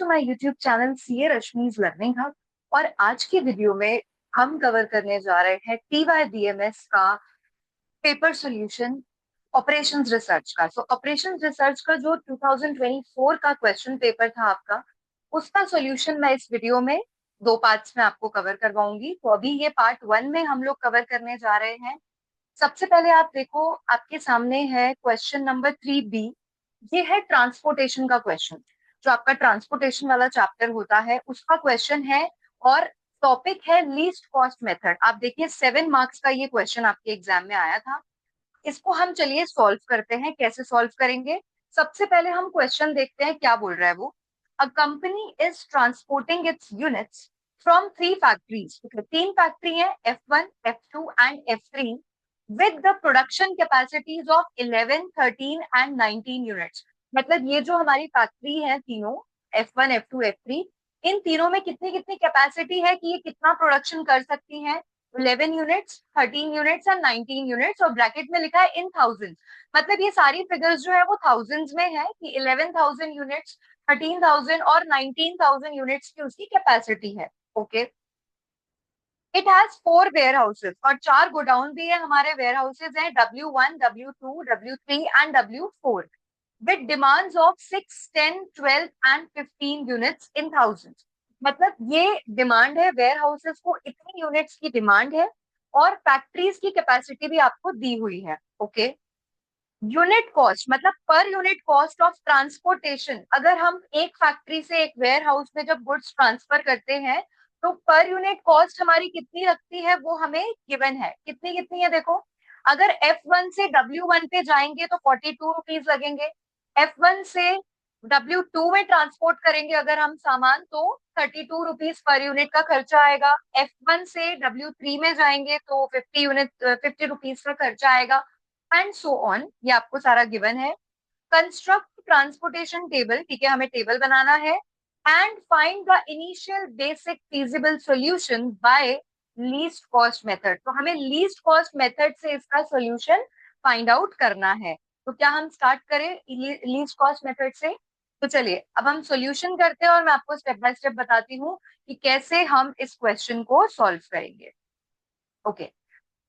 To my YouTube channel CA Rashmi's learning hub. और आज की वीडियो में हम कवर करने जा रहे हैं टीवाईबीएमएस का पेपर सॉल्यूशन ऑपरेशंस रिसर्च का। सो ऑपरेशंस रिसर्च का जो 2024 का क्वेश्चन पेपर था आपका, उसका सॉल्यूशन मैं इस वीडियो में दो पार्ट्स में आपको कवर करवाऊंगी। तो अभी ये पार्ट 1 में हम लोग कवर करने जा रहे हैं। सबसे पहले आप देखो, आपके सामने है क्वेश्चन नंबर 3B। ये है ट्रांसपोर्टेशन का क्वेश्चन। जो आपका ट्रांसपोर्टेशन वाला चैप्टर होता है उसका क्वेश्चन है, और टॉपिक है लीस्ट कॉस्ट मेथड। आप देखिए 7 मार्क्स का ये क्वेश्चन आपके एग्जाम में आया था। इसको हम चलिए सॉल्व करते हैं। कैसे सॉल्व करेंगे, सबसे पहले हम क्वेश्चन देखते हैं क्या बोल रहा है वो। A company is transporting it's units from 3 factories. 3 factory है, F1, F2 and F3, with the production capacities of 11, 13 and 19 units. मतलब ये जो हमारी फैक्ट्री है तीनों, F1, F2, F3, इन तीनों में कितनी कितनी कैपेसिटी है कि ये कितना प्रोडक्शन कर सकती हैं। 11 यूनिट्स, 13 यूनिट्स एंड 19 यूनिट्स, और ब्रैकेट में लिखा है इन थाउजेंड। मतलब ये सारी फिगर्स जो है वो थाउजेंड्स में है कि 11,000 यूनिट्स, 13,000 और 19,000 यूनिट्स की उसकी कैपेसिटी है। Okay, it has 4 warehouses, और 4 गोडाउन भी है। हमारे वेयर हाउसेज हैं W1, W2, W3 and W4, with demands of 6, 10, 12 and 15 units in thousand. मतलब ये डिमांड है, वेयर हाउसेज को इतनी यूनिट्स की डिमांड है, और फैक्ट्रीज की कैपेसिटी भी आपको दी हुई है। ओके, यूनिट कॉस्ट मतलब per unit cost of transportation. अगर हम एक फैक्ट्री से एक वेयर हाउस में जब गुड्स ट्रांसफर करते हैं, तो पर यूनिट कॉस्ट हमारी कितनी लगती है वो हमें गिवन है। कितनी कितनी है देखो, अगर F1 से W1 पे जाएंगे तो 42 रुपीज लगेंगे। F1 से W2 में ट्रांसपोर्ट करेंगे अगर हम सामान, तो 32 रुपीज पर यूनिट का खर्चा आएगा। F1 से W3 में जाएंगे तो 50 रुपीज का खर्चा आएगा, एंड सो ऑन। ये आपको सारा गिवन है। कंस्ट्रक्ट ट्रांसपोर्टेशन टेबल, ठीक है, हमें टेबल बनाना है। And find the initial basic feasible solution bye least cost method. तो हमें लीस्ट कॉस्ट मेथड से इसका सॉल्यूशन फाइंड आउट करना है। तो क्या हम स्टार्ट करें लीस्ट कॉस्ट मेथड से? तो चलिए अब हम सॉल्यूशन करते हैं, और मैं आपको स्टेप बाय स्टेप बताती हूँ कि कैसे हम इस क्वेश्चन को सॉल्व करेंगे। ओके,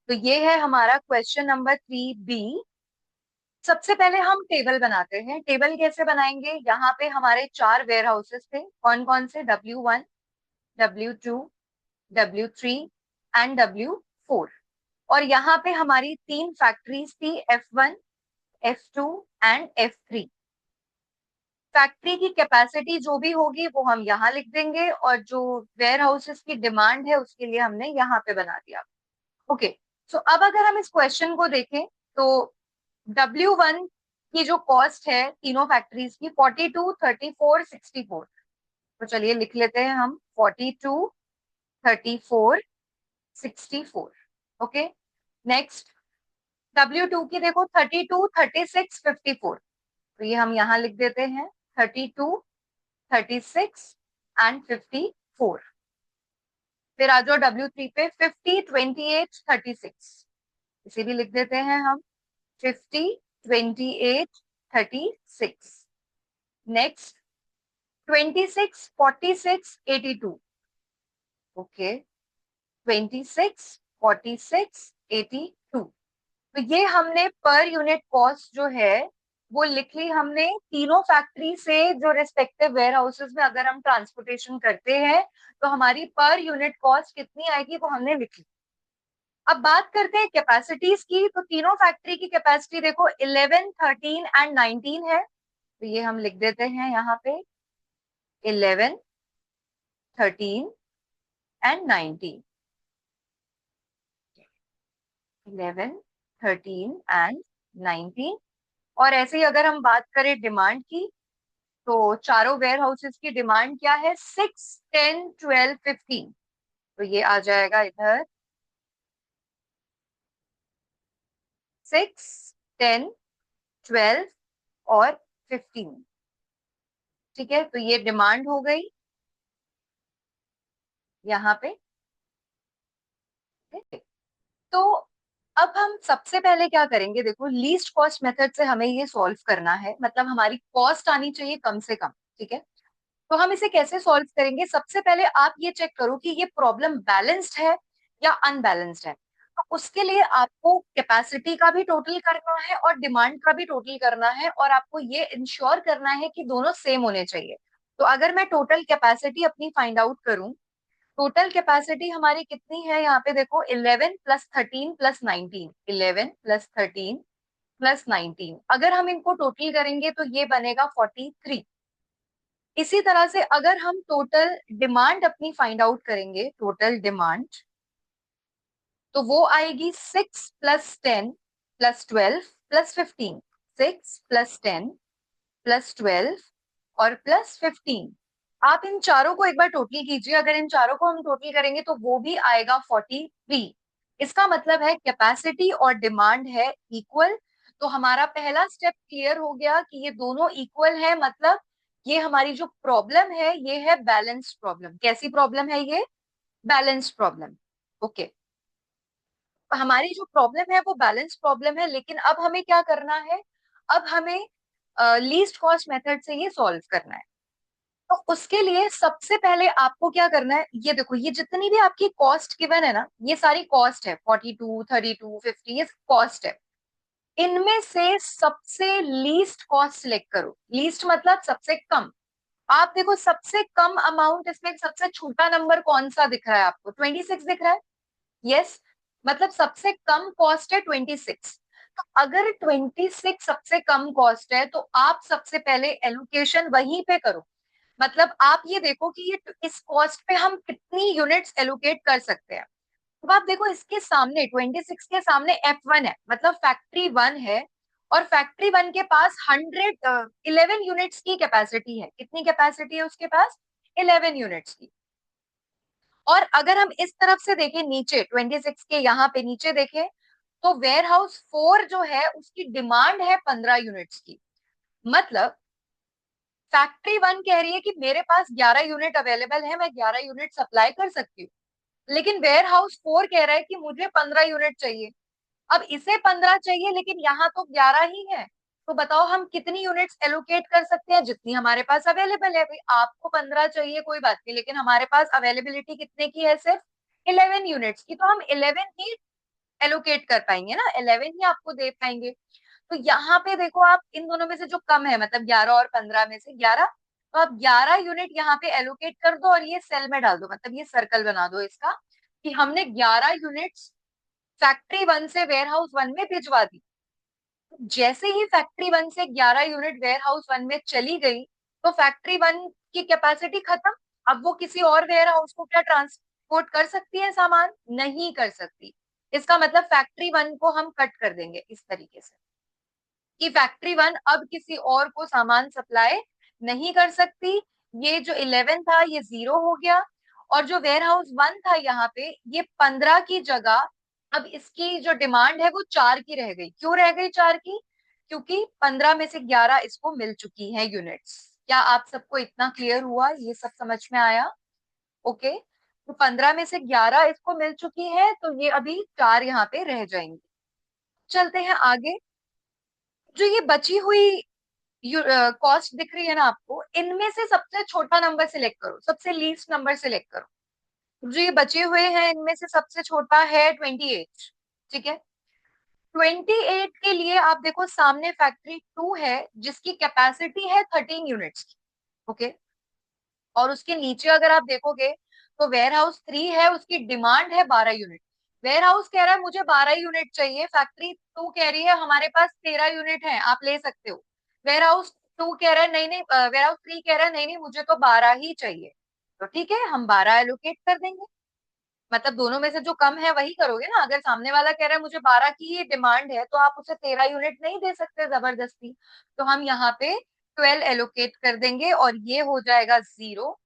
तो ये है हमारा क्वेश्चन नंबर 3B। सबसे पहले हम टेबल बनाते हैं। टेबल कैसे बनाएंगे, यहाँ पे हमारे 4 वेयर हाउसेस थे। कौन कौन से? W1, W2, W3 and W4। और यहाँ पे हमारी 3 फैक्ट्रीज थी, F1, F2 and F3। Factory की कैपेसिटी जो भी होगी वो हम यहाँ लिख देंगे, और जो वेयर हाउसेस की डिमांड है उसके लिए हमने यहाँ पे बना दिया। ओके, सो अब अगर हम इस क्वेश्चन को देखें, तो W1 की जो कॉस्ट है तीनों फैक्ट्रीज की 42, 34, 64। तो चलिए लिख लेते हैं हम 42, 34, 64। ओके, नेक्स्ट W2 की देखो 32, 36, 54। तो ये हम यहाँ लिख देते हैं 32, 36 एंड 54। फिर आ जाओ W3 पे 50, 28, 36। इसे भी लिख देते हैं हम 50, 28, 36। नेक्स्ट 26, 46, 82। ओके, 26, 46, 82। तो ये हमने पर यूनिट कॉस्ट जो है वो लिख ली हमने तीनों फैक्ट्री से। जो रिस्पेक्टिव वेयर हाउसेस में अगर हम ट्रांसपोर्टेशन करते हैं तो हमारी पर यूनिट कॉस्ट कितनी आएगी वो हमने लिख ली। अब बात करते हैं कैपेसिटीज की। तो तीनों फैक्ट्री की कैपेसिटी देखो 11, 13 एंड 19 है। तो ये हम लिख देते हैं यहाँ पे 11, 13 एंड 19। 11, 13 एंड 19। और ऐसे ही अगर हम बात करें डिमांड की, तो चारों वेयर हाउसेस की डिमांड क्या है? 6, 10, 12, 15। तो ये आ जाएगा इधर 6, 10, 12 और 15। ठीक है, तो ये डिमांड हो गई यहाँ पे। तो अब हम सबसे पहले क्या करेंगे, देखो लीस्ट कॉस्ट मेथड से हमें ये सॉल्व करना है। मतलब हमारी कॉस्ट आनी चाहिए कम से कम। ठीक है, तो हम इसे कैसे सॉल्व करेंगे? सबसे पहले आप ये चेक करो कि ये प्रॉब्लम बैलेंस्ड है या अनबैलेंस्ड है। तो उसके लिए आपको कैपेसिटी का भी टोटल करना है और डिमांड का भी टोटल करना है, और आपको ये इंश्योर करना है कि दोनों सेम होने चाहिए। तो अगर मैं टोटल कैपेसिटी अपनी फाइंड आउट करूं, टोटल कैपेसिटी हमारी कितनी है? यहाँ पे देखो, 11 प्लस 13 प्लस 19, 11 प्लस 13 प्लस 19, अगर हम इनको टोटल करेंगे तो ये बनेगा 43। इसी तरह से अगर हम टोटल डिमांड अपनी फाइंड आउट करेंगे, टोटल डिमांड, तो वो आएगी 6 plus 10 plus 12 plus 15, 6 plus 10 plus 12 और प्लस 15। आप इन चारों को एक बार टोटल कीजिए, अगर इन चारों को हम टोटल करेंगे तो वो भी आएगा 43। इसका मतलब है कैपेसिटी और डिमांड है इक्वल। तो हमारा पहला स्टेप क्लियर हो गया कि ये दोनों इक्वल है, मतलब ये हमारी जो प्रॉब्लम है ये है बैलेंस्ड प्रॉब्लम। कैसी प्रॉब्लम है ये? Balanced problem. ओके, हमारी जो प्रॉब्लम है वो बैलेंस प्रॉब्लम है, लेकिन अब हमें क्या करना है? अब हमें लीस्ट कॉस्ट मेथड से ये सॉल्व करना है। तो उसके लिए सबसे पहले आपको क्या करना है, ये देखो, ये जितनी भी आपकी कॉस्ट गिवन है ना, ये सारी कॉस्ट है, 42, 32, 50, ये कॉस्ट है। इनमें से सबसे लीस्ट कॉस्ट सिलेक्ट करो। लीस्ट मतलब सबसे कम। आप देखो, सबसे कम अमाउंट, इसमें सबसे छोटा नंबर कौन सा दिख रहा है आपको? 26 दिख रहा है। यस, मतलब सबसे कम कॉस्ट है 26। तो अगर 26 सबसे कम कॉस्ट है तो आप सबसे पहले एलोकेशन वहीं पे करो। मतलब आप ये देखो कि ये इस कॉस्ट पे हम कितनी यूनिट्स एलोकेट कर सकते हैं। अब आप देखो, इसके सामने 26 के सामने F1 है, मतलब फैक्ट्री वन है, और फैक्ट्री वन के पास 11 यूनिट्स की कैपेसिटी है। कितनी कैपेसिटी है उसके पास? 11 यूनिट्स की। और अगर हम इस तरफ से देखें, नीचे 26 के यहाँ पे नीचे देखें, तो वेयर हाउस 4 जो है उसकी डिमांड है 15 यूनिट्स की। मतलब फैक्ट्री वन कह रही है कि मेरे पास 11 यूनिट अवेलेबल है, मैं 11 यूनिट सप्लाई कर सकती हूँ, लेकिन वेयर हाउस 4 कह रहा है कि मुझे 15 यूनिट चाहिए। अब इसे 15 चाहिए लेकिन यहाँ तो 11 ही है। तो बताओ हम कितनी यूनिट्स एलोकेट कर सकते हैं? जितनी हमारे पास अवेलेबल है। भाई आपको 15 चाहिए कोई बात नहीं, लेकिन हमारे पास अवेलेबिलिटी कितने की है? सिर्फ 11 यूनिट्स की। तो हम 11 ही एलोकेट कर पाएंगे ना, 11 ही आपको दे पाएंगे। तो यहाँ पे देखो, आप इन दोनों में से जो कम है, मतलब 11 और 15 में से 11, तो आप 11 यूनिट यहाँ पे एलोकेट कर दो और ये सेल में डाल दो, मतलब ये सर्कल बना दो इसका, कि हमने 11 यूनिट्स फैक्ट्री वन से वेयर हाउस वन में भिजवा दी। जैसे ही फैक्ट्री वन से 11 यूनिट वेयर हाउस वन में चली गई, तो फैक्ट्री वन की कैपेसिटी खत्म। अब वो किसी और वेयर हाउस को क्या ट्रांसपोर्ट कर सकती है सामान? नहीं कर सकती। इसका मतलब फैक्ट्री वन को हम कट कर देंगे इस तरीके से कि फैक्ट्री वन अब किसी और को सामान सप्लाई नहीं कर सकती। ये जो 11 था ये 0 हो गया, और जो वेयर हाउस वन था यहाँ पे, ये 15 की जगह अब इसकी जो डिमांड है वो 4 की रह गई। क्यों रह गई 4 की? क्योंकि 15 में से 11 इसको मिल चुकी है यूनिट्स। क्या आप सबको इतना क्लियर हुआ? ये सब समझ में आया? ओके, तो 15 में से 11 इसको मिल चुकी है, तो ये अभी 4 यहाँ पे रह जाएंगे। चलते हैं आगे। जो ये बची हुई कॉस्ट दिख रही है ना आपको, इनमें से सबसे छोटा नंबर सिलेक्ट करो, सबसे लीस्ट नंबर सिलेक्ट करो। जो ये बचे हुए हैं इनमें से सबसे छोटा है 28। ठीक है, 28 के लिए आप देखो, सामने फैक्ट्री टू है जिसकी कैपेसिटी है 13 यूनिट्स की। ओके, और उसके नीचे अगर आप देखोगे तो वेयर हाउस थ्री है, उसकी डिमांड है 12 यूनिट। वेयर हाउस कह रहा है मुझे 12 यूनिट चाहिए, फैक्ट्री टू कह रही है हमारे पास 13 यूनिट है, आप ले सकते हो। वेयर हाउस टू कह रहा है नहीं नहीं, वेयर हाउस थ्री कह रहा है नहीं नहीं, मुझे तो 12 ही चाहिए। तो ठीक है, हम 12 एलोकेट कर देंगे। मतलब दोनों में से जो कम है वही करोगे ना। अगर सामने वाला कह रहा है मुझे 12 की ही डिमांड है, तो आप उसे 13 यूनिट नहीं दे सकते जबरदस्ती। तो हम यहाँ पे 12 एलोकेट कर देंगे और ये हो जाएगा 0।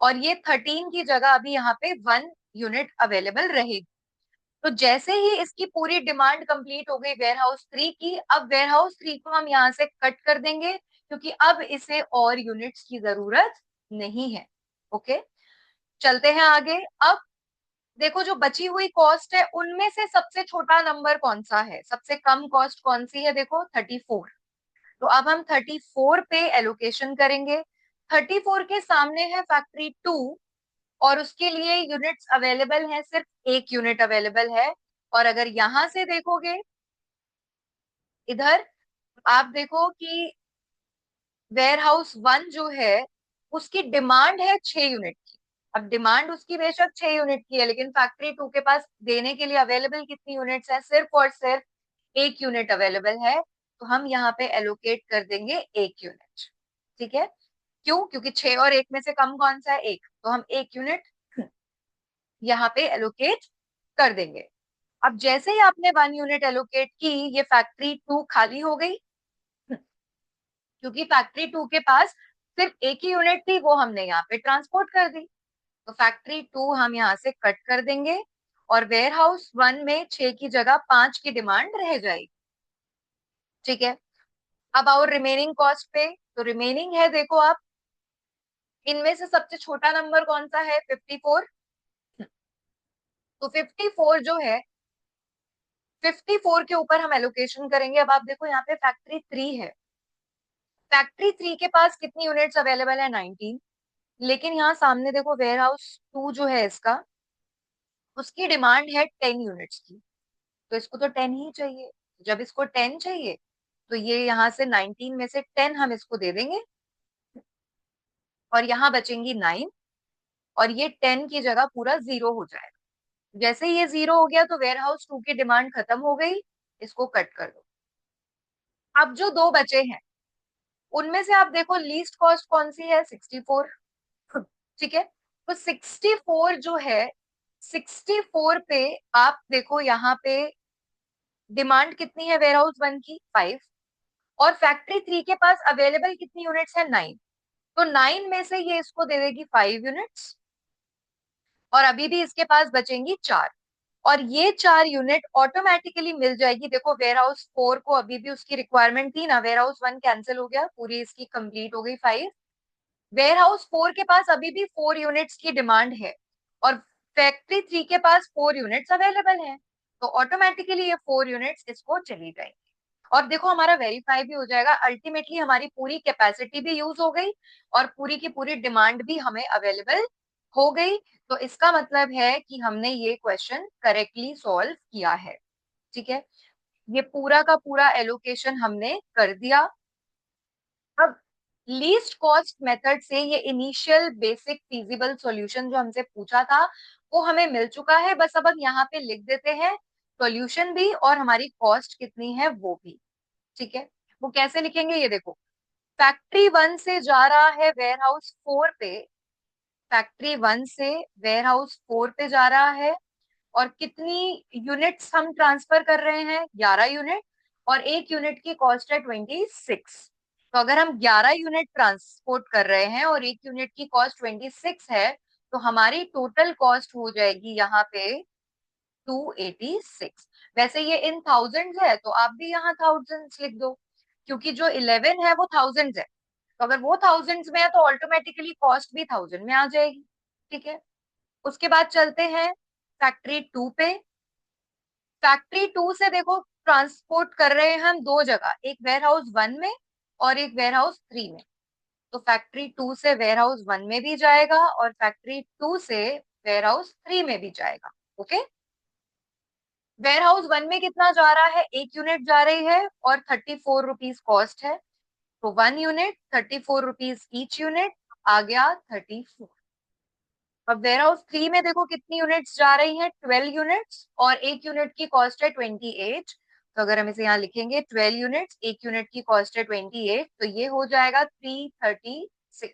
और ये 13 की जगह अभी यहाँ पे 1 यूनिट अवेलेबल रहेगी। तो जैसे ही इसकी पूरी डिमांड कंप्लीट हो गई वेयर हाउस थ्री की, अब वेयर हाउस थ्री को हम यहाँ से कट कर देंगे, क्योंकि अब इसे और यूनिट्स की जरूरत नहीं है। ओके, चलते हैं आगे। अब देखो, जो बची हुई कॉस्ट है उनमें से सबसे छोटा नंबर कौन सा है? सबसे कम कॉस्ट कौन सी है? देखो 34। तो अब हम 34 पे एलोकेशन करेंगे। 34 के सामने है फैक्ट्री 2 और उसके लिए यूनिट्स अवेलेबल है, सिर्फ एक यूनिट अवेलेबल है। और अगर यहां से देखोगे इधर, आप देखो कि वेयर हाउस 1 जो है उसकी डिमांड है 6 यूनिट की। अब डिमांड उसकी बेशक 6 यूनिट की है, लेकिन फैक्ट्री 2 के पास देने के लिए अवेलेबल कितनी यूनिट्स है? सिर्फ और सिर्फ एक यूनिट अवेलेबल है। तो हम यहाँ पे एलोकेट कर देंगे एक यूनिट। ठीक है, क्यों? क्योंकि 6 और 1 में से कम कौन सा है? एक, तो हम एक यूनिट यहाँ पे एलोकेट कर देंगे। अब जैसे ही आपने 1 यूनिट एलोकेट की, ये फैक्ट्री 2 खाली हो गई, क्योंकि फैक्ट्री 2 के पास सिर्फ एक ही यूनिट थी, वो हमने यहाँ पे ट्रांसपोर्ट कर दी। तो फैक्ट्री 2 हम यहाँ से कट कर देंगे और वेयर हाउस 1 में 6 की जगह 5 की डिमांड रह जाएगी। ठीक है, अब और रिमेनिंग कॉस्ट पे, तो रिमेनिंग है, देखो आप, इनमें से सबसे छोटा नंबर कौन सा है? 54। तो 54 जो है, 54 के ऊपर हम एलोकेशन करेंगे। अब आप देखो यहाँ पे फैक्ट्री 3 है, फैक्ट्री 3 के पास कितनी यूनिट्स अवेलेबल है? 19। लेकिन यहाँ सामने देखो वेयर हाउस 2 जो है इसका, उसकी डिमांड है 10 यूनिट्स की। तो इसको तो 10 ही चाहिए। जब इसको 10 चाहिए, तो ये यहाँ से 19 में से 10 हम इसको दे देंगे और यहाँ बचेंगी 9, और ये 10 की जगह पूरा 0 हो जाएगा। जैसे ही ये 0 हो गया तो वेयर हाउस 2 की डिमांड खत्म हो गई, इसको कट कर दो। अब जो दो बचे हैं, उनमें से आप देखो लीस्ट कॉस्ट कौन सी है? 64। ठीक है, तो 64 जो है, 64 पे आप देखो यहाँ पे डिमांड कितनी है वेयर हाउस 1 की? 5। और फैक्ट्री 3 के पास अवेलेबल कितनी यूनिट्स है? 9। तो 9 में से ये इसको दे देगी 5 यूनिट्स, और अभी भी इसके पास बचेंगी 4। और ये 4 यूनिट ऑटोमेटिकली मिल जाएगी। देखो वेयर हाउस 4 को अभी भी उसकी रिक्वायरमेंट थी ना, वेयर हाउस 1 कैंसिल हो गया, पूरी इसकी कंप्लीट हो गई 5। वेयर हाउस 4 के पास अभी भी 4 यूनिट्स की डिमांड है, और फैक्ट्री 3 के पास 4 यूनिट्स अवेलेबल है। तो ऑटोमेटिकली ये 4 यूनिट्स इसको चली जाएंगी। और देखो हमारा वेरीफाई भी हो जाएगा, अल्टीमेटली हमारी पूरी कैपेसिटी भी यूज हो गई और पूरी की पूरी डिमांड भी हमें अवेलेबल हो गई। तो इसका मतलब है कि हमने ये क्वेश्चन करेक्टली सॉल्व किया है। ठीक है, ये पूरा का पूरा एलोकेशन हमने कर दिया। अब लीस्ट कॉस्ट मेथड से ये इनिशियल बेसिक फीजिबल सॉल्यूशन जो हमसे पूछा था, वो हमें मिल चुका है। बस अब हम यहाँ पे लिख देते हैं सॉल्यूशन भी और हमारी कॉस्ट कितनी है वो भी। ठीक है, वो कैसे लिखेंगे ये देखो। फैक्ट्री 1 से जा रहा है वेयर हाउस 4 पे, फैक्ट्री 1 से वेयर हाउस 4 पे जा रहा है, और कितनी यूनिट्स हम ट्रांसफर कर रहे हैं? 11 यूनिट, और एक यूनिट की कॉस्ट है 26। तो अगर हम 11 यूनिट ट्रांसपोर्ट कर रहे हैं और एक यूनिट की कॉस्ट 26 है, तो हमारी टोटल कॉस्ट हो जाएगी यहाँ पे 286। वैसे ये इन थाउजेंड्स है, तो आप भी यहाँ थाउजेंड्स लिख दो, क्योंकि जो 11 है वो थाउजेंड्स है। तो अगर वो थाउजेंड्स में है तो ऑटोमेटिकली कॉस्ट भी थाउजेंड में आ जाएगी। ठीक है, उसके बाद चलते हैं फैक्ट्री 2 पे। फैक्ट्री 2 से देखो ट्रांसपोर्ट कर रहे हैं हम दो जगह, एक वेयर हाउस 1 में और एक वेयर हाउस 3 में। तो फैक्ट्री 2 से वेयर हाउस 1 में भी जाएगा और फैक्ट्री 2 से वेयर हाउस 3 में भी जाएगा। ओके, वेयर हाउस 1 में कितना जा रहा है? एक यूनिट जा रही है और 34 रुपीज कॉस्ट है। तो 1 यूनिट 34 रुपीज ईच यूनिट, आ गया 34। अब वेयर हाउस 3 में देखो कितनी यूनिट्स जा रही हैं? 12 यूनिट्स, और एक यूनिट की कॉस्ट है 28। तो अगर हम इसे यहाँ लिखेंगे 12 यूनिट्स, एक यूनिट की कॉस्ट है 28, तो ये हो जाएगा 336।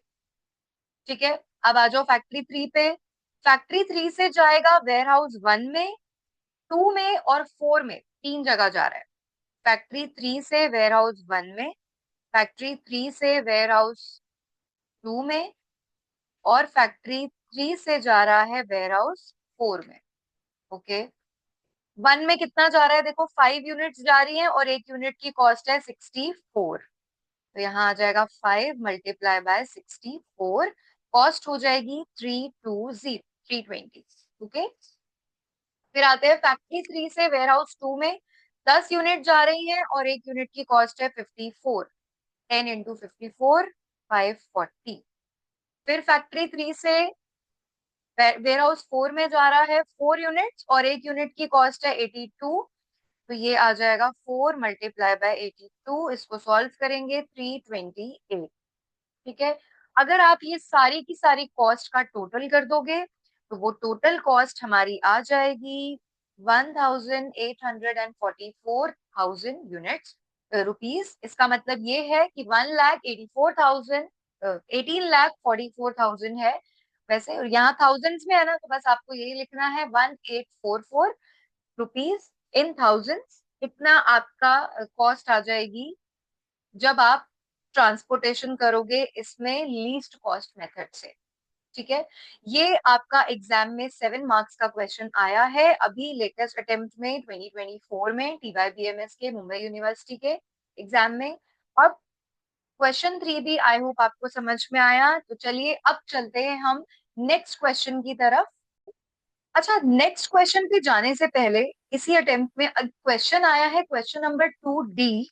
ठीक है, अब आ जाओ फैक्ट्री 3 पे। फैक्ट्री 3 से जाएगा वेयर हाउस 1 में, 2 में और 4 में, तीन जगह जा रहा है। फैक्ट्री 3 से वेयर हाउस 1 में, फैक्ट्री 3 से वेयर हाउस 2 में, और फैक्ट्री 3 से जा रहा है वेयर हाउस 4 में। ओके, 1 में कितना जा रहा है? देखो 5 यूनिट्स जा रही हैं और एक यूनिट की कॉस्ट है 64। तो यहाँ आ जाएगा 5 × 64, कॉस्ट हो जाएगी 320। ओके, फिर आते हैं फैक्ट्री 3 से वेयर हाउस 2 में, 10 यूनिट जा रही हैं और एक यूनिट की कॉस्ट है 54। 10 × 54, 540। फिर फैक्ट्री 3 से वेयर हाउस 4 में जा रहा है 4 यूनिट्स, और एक यूनिट की कॉस्ट है 82। तो ये आ जाएगा 4 × 82, इसको सॉल्व करेंगे 328। ठीक है। अगर आप ये सारी की सारी कॉस्ट का टोटल कर दोगे तो वो टोटल कॉस्ट हमारी आ जाएगी 1,844,000 यूनिट्स रुपीज। इसका मतलब ये है कि 1,84,000 18,44,000 है वैसे, और यहाँ थाउजेंड्स में है ना, तो बस आपको यही लिखना है 1,844 इन थाउजेंड्स। इतना आपका कॉस्ट आ जाएगी जब आप ट्रांसपोर्टेशन करोगे इसमें लीस्ट कॉस्ट मेथड से। ठीक है। ये आपका एग्जाम में 7 मार्क्स का क्वेश्चन आया है अभी लेटेस्ट अटेम्प्ट में 2024 में TYBMS के मुंबई यूनिवर्सिटी के एग्जाम में। अब क्वेश्चन 3 भी आई होप आपको समझ में आया। तो चलिए अब चलते हैं हम नेक्स्ट क्वेश्चन की तरफ। अच्छा, नेक्स्ट क्वेश्चन पे जाने से पहले इसी अटेम्प्ट में क्वेश्चन आया है question number 2D।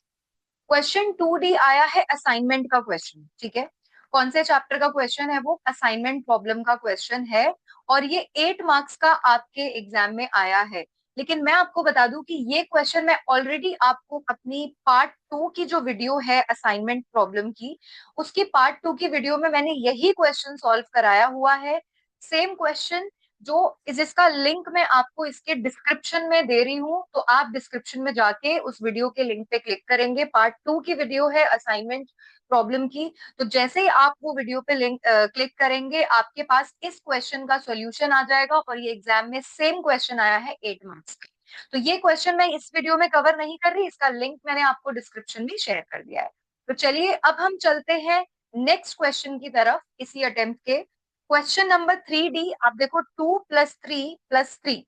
Question 2D आया है असाइनमेंट का क्वेश्चन। ठीक है। कौन से चैप्टर का क्वेश्चन है वो? असाइनमेंट प्रॉब्लम का क्वेश्चन है, और ये 8 मार्क्स का आपके एग्जाम में आया है। लेकिन मैं आपको बता दूं कि ये क्वेश्चन मैं ऑलरेडी आपको अपनी पार्ट 2 की जो वीडियो है असाइनमेंट प्रॉब्लम की, उसकी पार्ट 2 की वीडियो में मैंने यही क्वेश्चन सॉल्व कराया हुआ है। सेम क्वेश्चन, जो जिसका लिंक मैं आपको इसके डिस्क्रिप्शन में दे रही हूँ, तो आप डिस्क्रिप्शन में जाके उस वीडियो के लिंक पे क्लिक करेंगे। पार्ट 2 की वीडियो है असाइनमेंट प्रॉब्लम की। तो जैसे ही आप वो वीडियो पे लिंक क्लिक करेंगे, आपके पास इस क्वेश्चन का सॉल्यूशन आ जाएगा, और ये एग्जाम में सेम क्वेश्चन आया है 8 मार्क्स का। तो ये क्वेश्चन मैं इस वीडियो में कवर नहीं कर रही, इसका लिंक मैंने आपको डिस्क्रिप्शन में शेयर कर दिया है। तो चलिए अब हम चलते हैं नेक्स्ट क्वेश्चन की तरफ इसी अटेम्प्ट के। क्वेश्चन नंबर 3D, आप देखो 2 + 3 + 3,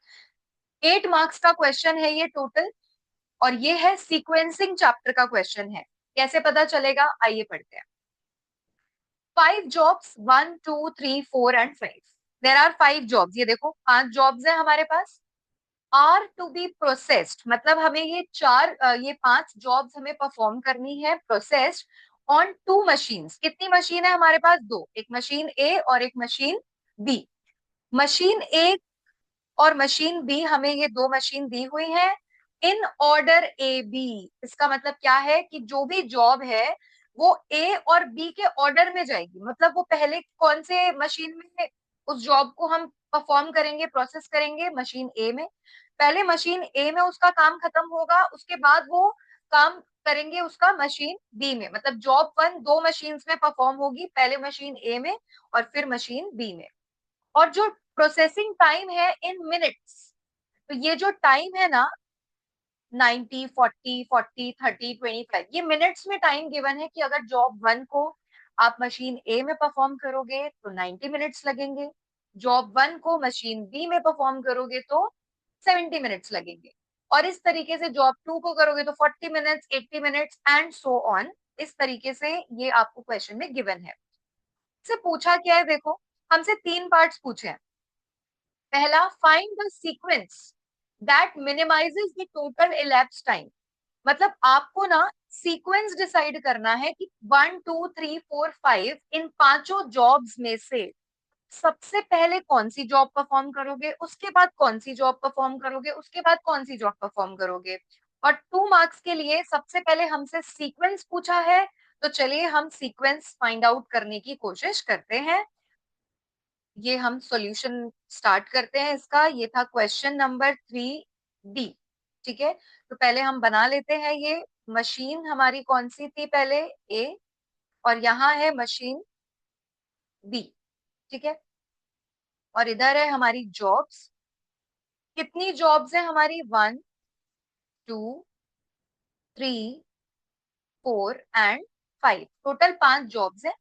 8 मार्क्स का क्वेश्चन है ये टोटल, और ये है सीक्वेंसिंग चैप्टर का क्वेश्चन है। कैसे पता चलेगा, आइए पढ़ते हैं। 5 jobs, 1, 2, 3, 4 and 5। There are 5 jobs, ये देखो 5 जॉब्स है हमारे पास। आर टू बी प्रोसेस्ड, मतलब हमें ये 5 जॉब्स हमें परफॉर्म करनी है, प्रोसेस्ड ऑन 2 मशीन्स। कितनी मशीन है हमारे पास? 2, एक मशीन ए और एक मशीन बी। मशीन ए और मशीन बी, हमें ये 2 मशीन दी हुई है इन ऑर्डर ए बी। इसका मतलब क्या है कि जो भी जॉब है वो ए और बी के ऑर्डर में जाएगी। मतलब वो पहले कौन से मशीन में उस जॉब को हम परफॉर्म करेंगे, प्रोसेस करेंगे? मशीन ए में। पहले मशीन ए में उसका काम खत्म होगा, उसके बाद वो काम करेंगे उसका मशीन बी में। मतलब जॉब 1 2 मशीन में परफॉर्म होगी, पहले मशीन ए में और फिर मशीन बी में। और जो प्रोसेसिंग टाइम है इन मिनट्स, तो ये जो टाइम है ना 90 40 40 30 25, ये मिनट्स में टाइम गिवन है कि अगर जॉब 1 को आप मशीन ए में परफॉर्म करोगे तो 90 मिनट्स लगेंगे, जॉब 1 को मशीन बी में परफॉर्म करोगे तो 70 मिनट्स लगेंगे, और इस तरीके से जॉब 2 को करोगे तो 40 minutes, 80 minutes and so on. इस तरीके से ये आपको क्वेश्चन में गिवन है। से पूछा क्या है, देखो हमसे 3 पार्ट्स पूछे हैं। पहला, find the sequence that minimises the total elapsed time. मतलब आपको ना सीक्वेंस डिसाइड करना है कि 1 2 3 4 5 इन 5 जॉब्स में से सबसे पहले कौन सी जॉब परफॉर्म करोगे, उसके बाद कौन सी जॉब परफॉर्म करोगे, उसके बाद कौन सी जॉब परफॉर्म करोगे। और 2 मार्क्स के लिए सबसे पहले हमसे सीक्वेंस पूछा है, तो चलिए हम सीक्वेंस फाइंड आउट करने की कोशिश करते हैं। ये हम सॉल्यूशन स्टार्ट करते हैं इसका। ये था क्वेश्चन नंबर 3D। ठीक है। तो पहले हम बना लेते हैं ये। मशीन हमारी कौन सी थी पहले? ए, और यहाँ है मशीन बी। ठीक है। और इधर है हमारी जॉब्स। कितनी जॉब्स है हमारी? 1 2 3 4 एंड 5, टोटल 5 जॉब्स है।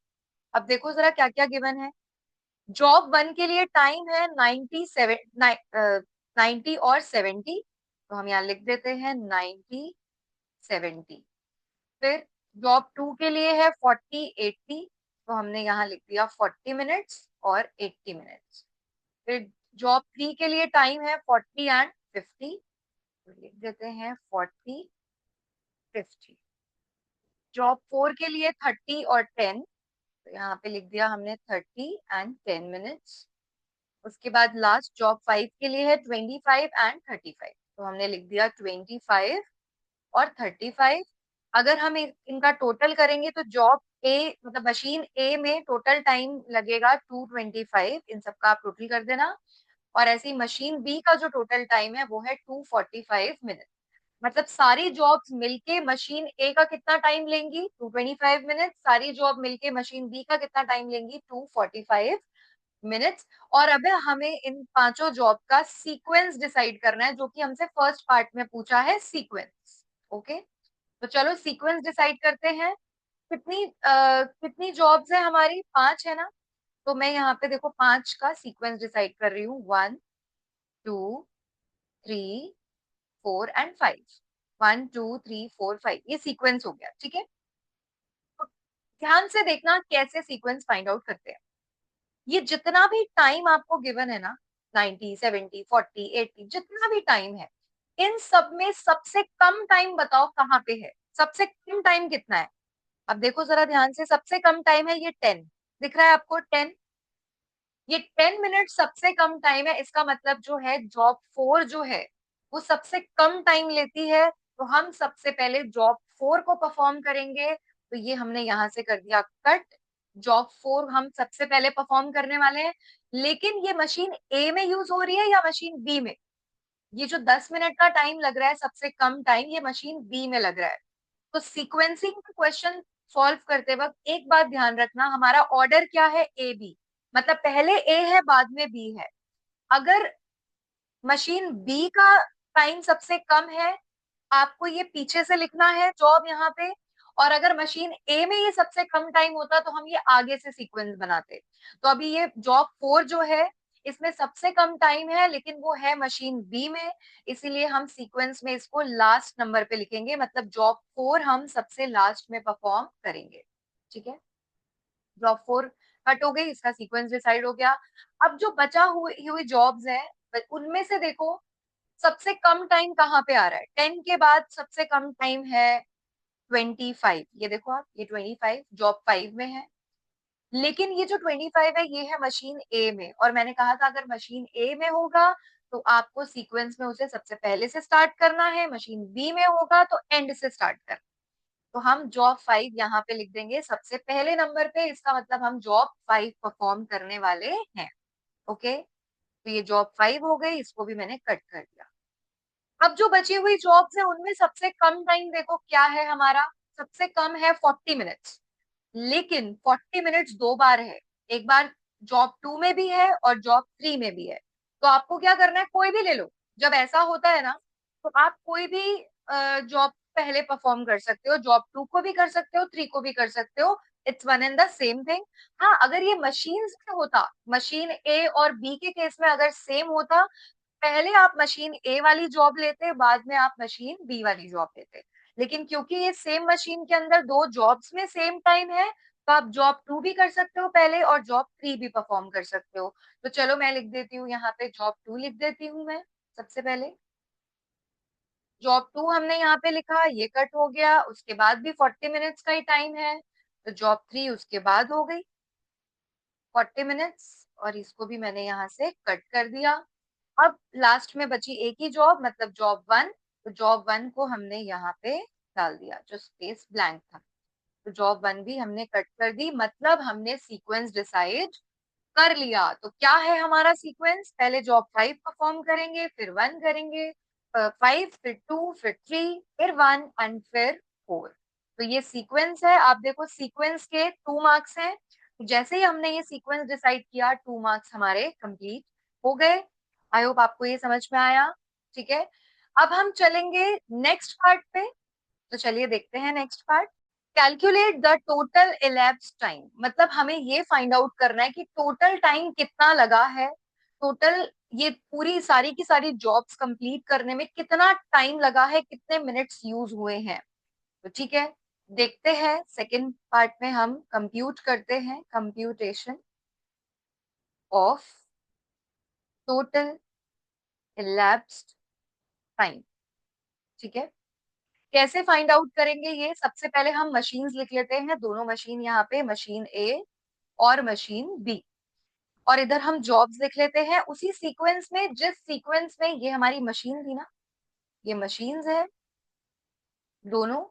अब देखो जरा क्या क्या गिवन है। जॉब 1 के लिए टाइम है 90 और 70, तो हम यहाँ लिख देते हैं 90 70। फिर जॉब 2 के लिए है 40 80, तो हमने यहाँ लिख दिया 40 मिनट्स और 80 मिनट्स। फिर जॉब 3 के लिए टाइम है 40 एंड 50, तो लिख देते हैं 40 50। जॉब 4 के लिए 30 और 10, तो यहाँ पे लिख दिया हमने 30 and 10 मिनट्स। उसके बाद लास्ट जॉब 5 के लिए है 25 and 35, तो हमने लिख दिया 25 और 35। अगर हम इनका टोटल करेंगे तो जॉब ए मतलब मशीन ए में टोटल टाइम लगेगा 225, इन सबका आप टोटल कर देना। और ऐसे ही मशीन बी का जो टोटल टाइम है वो है 245 मिनट। मतलब सारी जॉब्स मिलके मशीन ए का कितना टाइम लेंगी, 225 मिनट। सारी जॉब मिलके मशीन बी का कितना टाइम लेंगी, 245 मिनट्स। और अब हमें इन पांचों जॉब का सीक्वेंस डिसाइड करना है, जो कि हमसे फर्स्ट पार्ट में पूछा है, सीक्वेंस। ओके, तो चलो सीक्वेंस डिसाइड करते हैं। कितनी जॉब्स है हमारी, 5 है ना। तो मैं यहाँ पे देखो 5 का सीक्वेंस डिसाइड कर रही हूँ, 1 2 3 4 एंड 5। 1 2 3 4 5, ये सीक्वेंस हो गया, ठीक है। तो ध्यान से देखना कैसे सीक्वेंस फाइंड आउट करते हैं। ये जितना भी टाइम आपको गिवन है ना, 90 70 40 80, जितना भी टाइम है, इन सब में सबसे कम टाइम बताओ कहाँ पे है। सबसे कम टाइम कितना है, अब देखो जरा ध्यान से। सबसे कम टाइम है ये 10, दिख रहा है आपको 10। ये 10 मिनट सबसे कम टाइम है, इसका मतलब जो है जॉब 4 जो है वो सबसे कम टाइम लेती है। तो हम सबसे पहले जॉब 4 को परफॉर्म करेंगे, तो ये हमने यहां से कर दिया कट। जॉब 4 हम सबसे पहले परफॉर्म करने वाले हैं, लेकिन ये मशीन ए में यूज हो रही है या मशीन बी में। ये जो 10 मिनट का टाइम लग रहा है सबसे कम टाइम, ये मशीन बी में लग रहा है। तो सीक्वेंसिंग का क्वेश्चन सॉल्व करते वक्त एक बात ध्यान रखना, हमारा ऑर्डर क्या है, ए बी। मतलब पहले ए है बाद में बी है। अगर मशीन बी का टाइम सबसे कम है, आपको ये पीछे से लिखना है जॉब यहाँ पे। और अगर मशीन ए में ये सबसे कम टाइम होता तो हम ये आगे से सीक्वेंस बनाते। तो अभी ये जॉब 4 जो है इसमें सबसे कम टाइम है, लेकिन वो है मशीन बी में, इसीलिए हम सीक्वेंस में इसको लास्ट नंबर पे लिखेंगे। मतलब जॉब 4 हम सबसे लास्ट में परफॉर्म करेंगे, ठीक है। जॉब 4 कट हो गई, इसका सीक्वेंस डिसाइड हो गया। अब जो बचा हुई हुई जॉब्स है उनमें से देखो सबसे कम टाइम कहाँ पे आ रहा है। 10 के बाद सबसे कम टाइम है 25, ये देखो आप, ये 25 जॉब 5 में है। लेकिन ये जो 25 है ये है मशीन ए में, और मैंने कहा था अगर मशीन ए में होगा तो आपको सीक्वेंस में उसे सबसे पहले से स्टार्ट करना है, मशीन बी में होगा तो एंड से स्टार्ट करना। तो हम जॉब 5 यहाँ पे लिख देंगे सबसे पहले नंबर पे, इसका मतलब हम जॉब 5 परफॉर्म करने वाले हैं। ओके, तो ये जॉब 5 हो गई, इसको भी मैंने कट कर दिया। अब जो बची हुई जॉब्स है उनमें सबसे कम टाइम देखो क्या है हमारा, सबसे कम है 40 मिनट्स। लेकिन 40 मिनट्स दो बार है, एक बार जॉब 2 में भी है और जॉब 3 में भी है। तो आपको क्या करना है, कोई भी ले लो। जब ऐसा होता है ना तो आप कोई भी जॉब पहले परफॉर्म कर सकते हो, जॉब 2 को भी कर सकते हो, 3 को भी कर सकते हो। It's one and the same thing. हाँ, अगर ये मशीन में होता, मशीन ए और बी के केस में अगर सेम होता, पहले आप मशीन ए वाली जॉब लेते, बाद में आप मशीन बी वाली जॉब लेते। लेकिन क्योंकि ये सेम मशीन के अंदर दो जॉब्स में सेम टाइम है, तो आप जॉब 2 भी कर सकते हो पहले और जॉब 3 भी परफॉर्म कर सकते हो। तो चलो मैं लिख देती हूँ यहाँ पे, जॉब 2 लिख देती हूँ मैं सबसे पहले। जॉब 2 हमने यहाँ पे लिखा, ये कट हो गया। उसके बाद भी 40 मिनट्स का ही टाइम है, तो जॉब 3 उसके बाद हो गई 40 मिनट्स, और इसको भी मैंने यहाँ से कट कर दिया। अब लास्ट में बची एक ही जॉब, मतलब जॉब 1। तो जॉब 1 को हमने यहाँ पे डाल दिया, जो स्पेस ब्लैंक था। तो जॉब 1 भी हमने कट कर दी, मतलब हमने सीक्वेंस डिसाइड कर लिया। तो क्या है हमारा सीक्वेंस, पहले जॉब 5 परफॉर्म करेंगे, फिर 1 करेंगे, 5 फिर 2 फिर 3 फिर 1 एंड फिर 4। तो ये सीक्वेंस है। आप देखो सीक्वेंस के 2 मार्क्स हैं। जैसे ही हमने ये सीक्वेंस डिसाइड किया, 2 मार्क्स हमारे कंप्लीट हो गए। आई होप आपको ये समझ में आया, ठीक है। अब हम चलेंगे नेक्स्ट पार्ट पे। तो चलिए देखते हैं next part. Calculate the total elapsed time, मतलब हमें ये फाइंड आउट करना है कि टोटल टाइम कितना लगा है। टोटल ये पूरी सारी की सारी जॉब्स कंप्लीट करने में कितना टाइम लगा है, कितने मिनट्स यूज हुए हैं। तो ठीक है, देखते हैं। सेकेंड पार्ट में हम कंप्यूट करते हैं, computation of total elapsed time, ठीक है। कैसे फाइंड आउट करेंगे ये, सबसे पहले हम मशीन्स लिख लेते हैं, दोनों मशीन यहाँ पे, मशीन ए और मशीन बी। और इधर हम जॉब्स लिख लेते हैं उसी सीक्वेंस में, जिस सीक्वेंस में ये हमारी मशीन थी ना, ये मशीन्स है दोनों,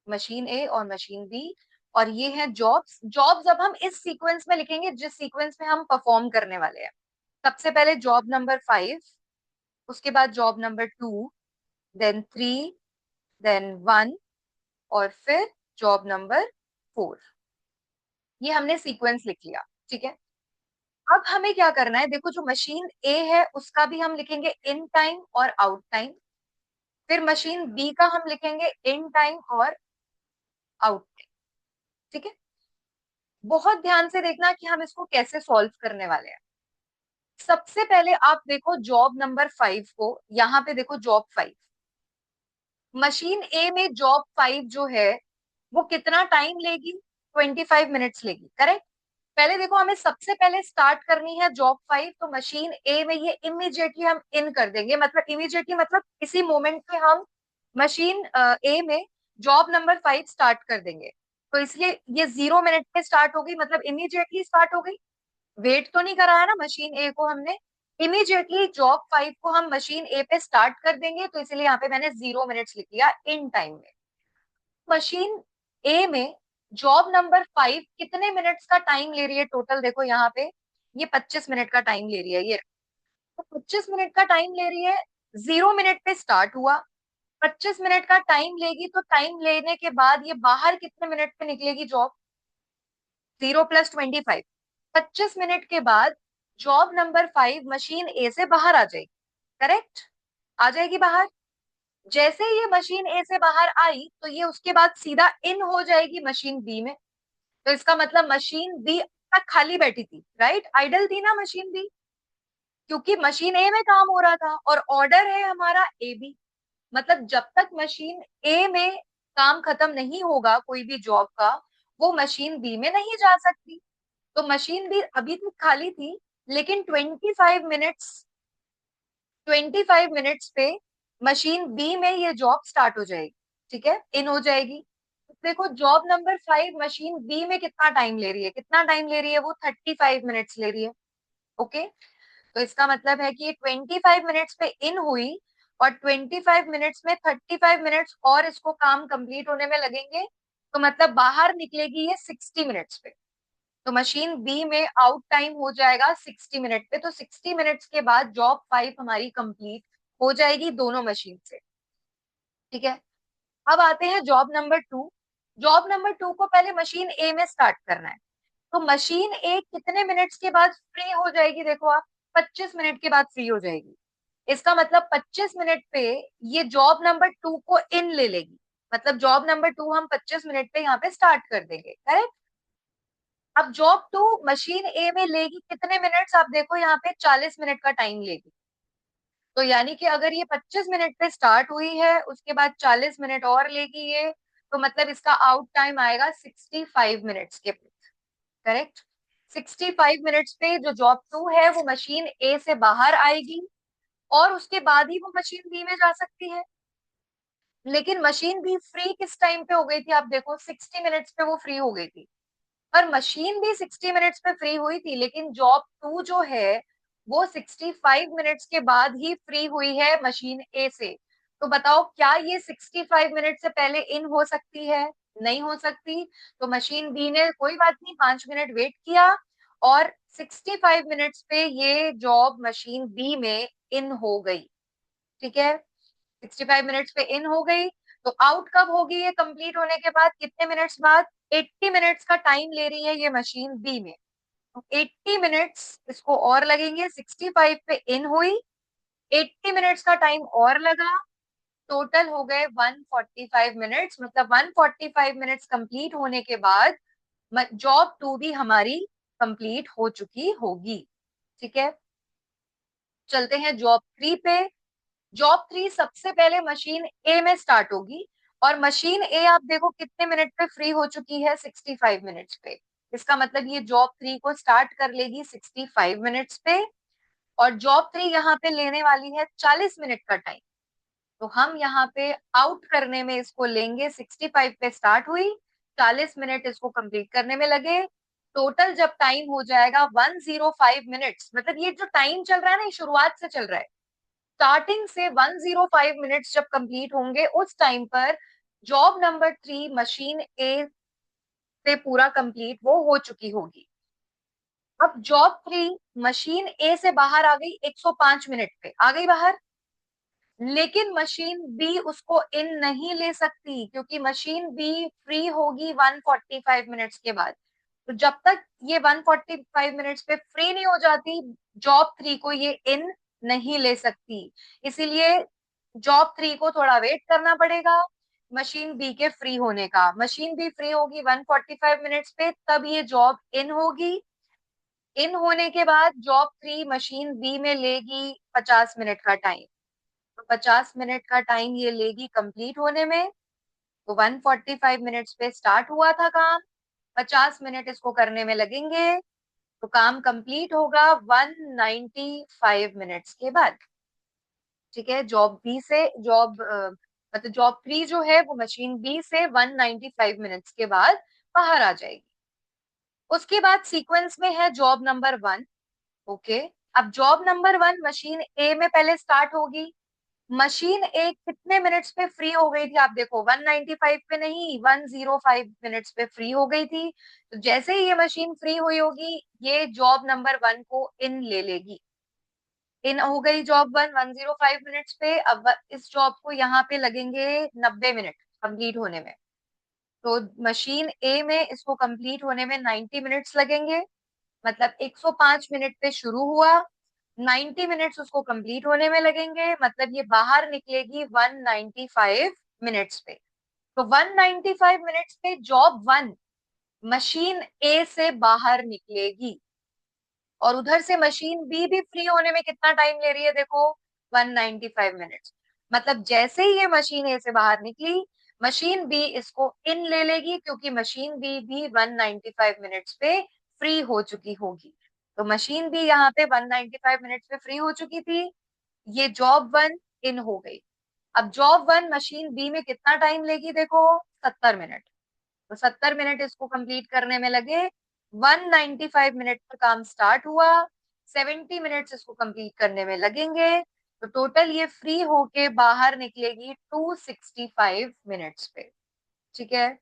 मशीन ए और मशीन बी, और ये है जॉब्स। जॉब्स अब हम इस सीक्वेंस में लिखेंगे जिस सीक्वेंस में हम परफॉर्म करने वाले हैं। सबसे पहले जॉब नंबर 5, उसके बाद जॉब नंबर 2, देन 3, देन 1, और फिर जॉब नंबर 4। ये हमने सीक्वेंस लिख लिया, ठीक है। अब हमें क्या करना है, देखो जो मशीन ए है उसका भी हम लिखेंगे इन टाइम और आउट टाइम, फिर मशीन बी का हम लिखेंगे इन टाइम और आउट टाइम, ठीक है। बहुत ध्यान से देखना कि हम इसको कैसे सॉल्व करने वाले हैं। सबसे पहले आप देखो जॉब नंबर 5 को, यहाँ पे देखो जॉब 5, मशीन ए में जॉब 5 जो है वो कितना टाइम लेगी, 25 मिनट्स लेगी, करेक्ट। पहले देखो हमें सबसे पहले स्टार्ट करनी है जॉब 5, तो मशीन ए में ये इमीडिएटली हम इन कर देंगे, मतलब इमीडिएटली मतलब इसी मोमेंट पे हम मशीन ए में जॉब नंबर 5 स्टार्ट कर देंगे। तो इसलिए ये 0 मिनट पे स्टार्ट हो गई, मतलब इमीडिएटली स्टार्ट हो गई, वेट तो नहीं कराया ना मशीन ए को हमने। इमीडिएटली जॉब 5 को हम मशीन ए पे स्टार्ट कर देंगे, तो इसलिए यहाँ पे मैंने 0 मिनट्स लिख लिया इन टाइम में। मशीन ए में जॉब नंबर 5 कितने मिनट्स का टाइम ले रही है टोटल, देखो यहाँ पे ये 25 मिनट का टाइम ले रही है, ये तो 25 मिनट का टाइम ले रही है। 0 मिनट पे स्टार्ट हुआ, 25 मिनट का टाइम लेगी, तो टाइम लेने के बाद ये बाहर कितने मिनट पे निकलेगी जॉब, 0 + 25, 25 मिनट के बाद जॉब नंबर 5 मशीन ए से बाहर आ जाएगी, करेक्ट, आ जाएगी बाहर। जैसे ही ये मशीन ए से बाहर आई तो ये उसके बाद सीधा इन हो जाएगी मशीन बी में। तो इसका मतलब मशीन बी तक खाली बैठी थी, राइट, आइडल थी ना मशीन बी, क्योंकि मशीन ए में काम हो रहा था और ऑर्डर है हमारा ए बी। मतलब जब तक मशीन ए में काम खत्म नहीं होगा कोई भी जॉब का, वो मशीन बी में नहीं जा सकती। तो मशीन बी अभी तक खाली थी, लेकिन 25 मिनट्स पे मशीन बी में ये जॉब स्टार्ट हो जाएगी, ठीक है, इन हो जाएगी। देखो जॉब नंबर 5 मशीन बी में कितना टाइम ले रही है, कितना टाइम ले रही है, वो 35 मिनट्स ले रही है, ओके। तो इसका मतलब है कि ये 25 मिनट्स पे इन हुई, और 25 मिनट्स में 35 मिनट्स और इसको काम कंप्लीट होने में लगेंगे, तो मतलब बाहर निकलेगी ये 60 मिनट्स पे। तो मशीन बी में आउट टाइम हो जाएगा 60 मिनट पे, तो 60 मिनट्स के बाद जॉब 5 हमारी कंप्लीट हो जाएगी दोनों मशीन से, ठीक है। अब आते हैं जॉब नंबर 2। जॉब नंबर 2 को पहले मशीन ए में स्टार्ट करना है, तो मशीन ए कितने मिनट्स के बाद फ्री हो जाएगी, देखो आप 25 मिनट के बाद फ्री हो जाएगी। इसका मतलब 25 मिनट पे ये जॉब नंबर 2 को इन ले लेगी, मतलब जॉब नंबर 2 हम 25 मिनट पे यहाँ पे स्टार्ट कर देंगे, करेक्ट। अब जॉब 2 मशीन ए में लेगी कितने मिनट्स, आप देखो यहाँ पे 40 मिनट का टाइम लेगी। तो यानी कि अगर ये 25 मिनट पे स्टार्ट हुई है, उसके बाद 40 मिनट और लेगी ये, तो मतलब इसका आउट टाइम आएगा 65 मिनट्स के, करेक्ट। 65 मिनट्स पे जो जॉब 2 है वो मशीन ए से बाहर आएगी, और उसके बाद ही वो मशीन बी में जा सकती है। लेकिन मशीन बी फ्री किस टाइम पे हो गई थी, आप देखो 60 मिनट्स पे वो फ्री हो गई थी। पर मशीन भी 60 मिनट्स पे फ्री हुई थी, लेकिन जॉब 2 जो है वो 65 मिनट्स के बाद ही फ्री हुई है मशीन ए से। तो बताओ क्या ये 65 मिनट से पहले इन हो सकती है, नहीं हो सकती। तो मशीन बी ने कोई बात नहीं 5 मिनट वेट किया, और 65 मिनट्स पे ये जॉब मशीन बी में इन हो गई, ठीक है। 65 मिनट्स पे इन हो गई, तो आउट कब होगी ये कंप्लीट होने के बाद, कितने मिनट्स बाद, 80 मिनट्स का टाइम ले रही है ये मशीन बी में। तो 80 मिनट्स इसको और लगेंगे, 65 पे इन हुई, 80 मिनट्स का टाइम और लगा, टोटल हो गए 145 मिनट्स। मतलब 145 मिनट्स कंप्लीट होने के बाद जॉब 2 भी हमारी कंप्लीट हो चुकी होगी, ठीक है। चलते हैं जॉब 3 पे। जॉब 3 सबसे पहले मशीन ए में स्टार्ट होगी, और मशीन ए आप देखो कितने मिनट पे फ्री हो चुकी है, 65 मिनट्स पे। इसका मतलब ये जॉब 3 को स्टार्ट कर लेगी 65 मिनट्स पे, और जॉब 3 यहाँ पे लेने वाली है 40 मिनट का टाइम। तो हम यहाँ पे आउट करने में इसको लेंगे, 65 पे स्टार्ट हुई, 40 मिनट इसको कंप्लीट करने में लगे, टोटल जब टाइम हो जाएगा 105 मिनट्स, मतलब ये जो टाइम चल रहा है ना, ये शुरुआत से चल रहा है, स्टार्टिंग से 105 मिनट्स जब कंप्लीट होंगे, उस टाइम पर जॉब नंबर 3 मशीन ए से पूरा कंप्लीट वो हो चुकी होगी। अब जॉब 3 मशीन ए से बाहर आ गई 105 मिनट पे आ गई बाहर, लेकिन मशीन बी उसको इन नहीं ले सकती, क्योंकि मशीन बी फ्री होगी 145 मिनट्स के बाद। तो जब तक ये 145 मिनट्स पे फ्री नहीं हो जाती, जॉब 3 को ये इन नहीं ले सकती। इसीलिए जॉब 3 को थोड़ा वेट करना पड़ेगा मशीन बी के फ्री होने का। मशीन बी फ्री होगी 145 मिनट्स पे, तब ये जॉब इन होगी। इन होने के बाद जॉब 3 मशीन बी में लेगी 50 मिनट का टाइम। तो 50 मिनट का टाइम ये लेगी कंप्लीट होने में। तो 145 मिनट्स पे स्टार्ट हुआ था काम, 50 मिनट इसको करने में लगेंगे, तो काम कंप्लीट होगा 195 मिनट्स के बाद। ठीक है, जॉब बी से जॉब मतलब जॉब 3 जो है वो मशीन बी से 195 मिनट्स के बाद बाहर आ जाएगी। उसके बाद सीक्वेंस में है जॉब नंबर 1। ओके, अब जॉब नंबर 1 मशीन ए में पहले स्टार्ट होगी। मशीन ए कितने मिनट्स पे फ्री हो गई थी, आप देखो 195 पे नहीं, 105 मिनट्स पे फ्री हो गई थी। तो जैसे ही ये मशीन फ्री हुई होगी, ये जॉब नंबर 1 को इन ले लेगी। इन हो गई जॉब 1 105 मिनट्स पे। अब इस जॉब को यहाँ पे लगेंगे 90 मिनट कंप्लीट होने में। तो मशीन ए में इसको कंप्लीट होने में 90 मिनट्स लगेंगे, मतलब 105 मिनट पे शुरू हुआ, 90 मिनट्स उसको कंप्लीट होने में लगेंगे, मतलब ये बाहर निकलेगी 195 मिनट्स पे। तो 195 मिनट्स पे जॉब 1 मशीन ए से बाहर निकलेगी, और उधर से मशीन बी भी फ्री होने में कितना टाइम ले रही है देखो, 195 मिनट्स। मतलब जैसे ही ये मशीन ए से बाहर निकली, मशीन बी इसको इन ले लेगी, क्योंकि मशीन बी भी 195 मिनट्स पे फ्री हो चुकी होगी। तो मशीन बी यहाँ पे 195 मिनट्स पे फ्री हो चुकी थी, ये जॉब 1 इन हो गई। अब जॉब 1 मशीन बी में कितना टाइम लेगी देखो, 70 मिनट। तो 70 मिनट इसको कंप्लीट करने में लगे, 195 मिनट पर काम स्टार्ट हुआ, 70 मिनट्स इसको कंप्लीट करने में लगेंगे। तो टोटल ये फ्री होके बाहर निकलेगी 265 मिनट्स पे। ठीक है,